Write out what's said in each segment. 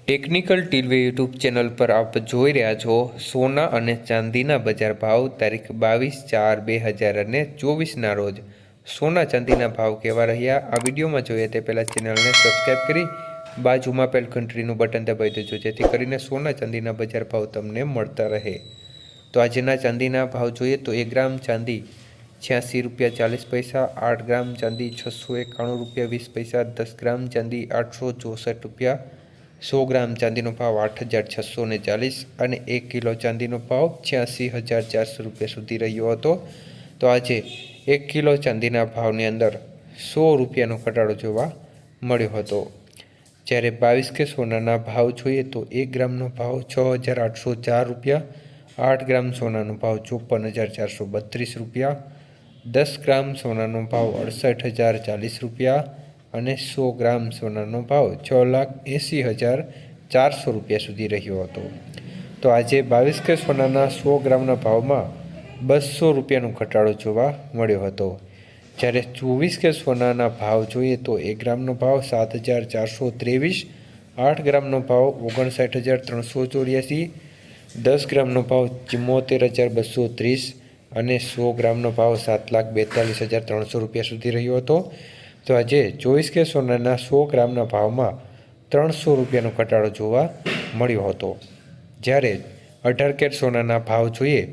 Technical TV YouTube channel પર આપ જોઈ રહ્યા છો સોના અને ચાંદીના બજાર ભાવ તારીખ 22/4/2024ના રોજ સોના ચાંદીના ભાવ કેવા રહ્યા આ વિડીયોમાં જોઈએ તે પહેલાં ચેનલને સબસ્ક્રાઈબ કરી બાજુમાં પેલ ઘંટડીનું બટન દબાવી દેજો જેથી કરીને સોના ચાંદીના બજાર ભાવ તમને મળતા રહે। તો આજના ચાંદીના ભાવ જોઈએ તો 1 ગ્રામ ચાંદી 86.40 રૂપિયા 8 ગ્રામ ચાંદી 691 રૂપિયા 20 પૈસા 10 ગ્રામ ચાંદી 864 રૂપિયા 100 ગ્રામ ચાંદીનો ભાવ 8640 અને 1 કિલો ચાંદીનો ભાવ 86,400 રૂપિયા સુધી રહ્યો હતો। તો આજે 1 કિલો ચાંદીના ભાવની અંદર 100 રૂપિયાનો ઘટાડો જોવા મળ્યો હતો। જ્યારે 22 કે સોનાના ભાવ જોઈએ તો 1 ગ્રામનો ભાવ 6,804 રૂપિયા 8 ગ્રામ સોનાનો ભાવ 54,432 રૂપિયા 10 ગ્રામ સોનાનો ભાવ 68,040 રૂપિયા અને 100 ગ્રામ સોનાનો ભાવ 6,80,400 રૂપિયા સુધી રહ્યો હતો। તો આજે 22 કે સોનાના 100 ગ્રામના ભાવમાં 200 રૂપિયાનો ઘટાડો જોવા મળ્યો હતો। જ્યારે 24 કે સોનાના ભાવ જોઈએ તો 1 ગ્રામનો ભાવ 7,423 8 ગ્રામનો ભાવ 59,384 10 ગ્રામનો ભાવ 74,230 અને 100 ગ્રામનો ભાવ 7,42,300 રૂપિયા સુધી રહ્યો હતો। તો આજે 24 કે સોનાના 100 ગ્રામના ભાવમાં 300 રૂપિયાનો ઘટાડો જોવા મળ્યો હતો। જ્યારે 18 કેરેટ સોનાના ભાવ જોઈએ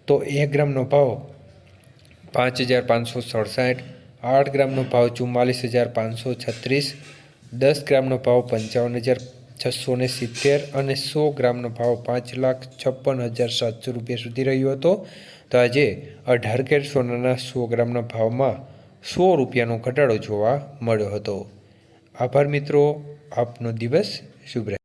તો 1 ગ્રામનો ભાવ 5,567 8 ગ્રામનો ભાવ 44,536 10 ગ્રામનો ભાવ 55,670 અને 100 ગ્રામનો ભાવ 5,56,700 રૂપિયા સુધી રહ્યો હતો। તો આજે 18 કેરેટ સોનાના 100 ગ્રામના ભાવમાં 100 રૂપિયાનો ઘટાડો જોવા મળ્યો હતો। આભાર મિત્રો, આપનો દિવસ શુભ રહે।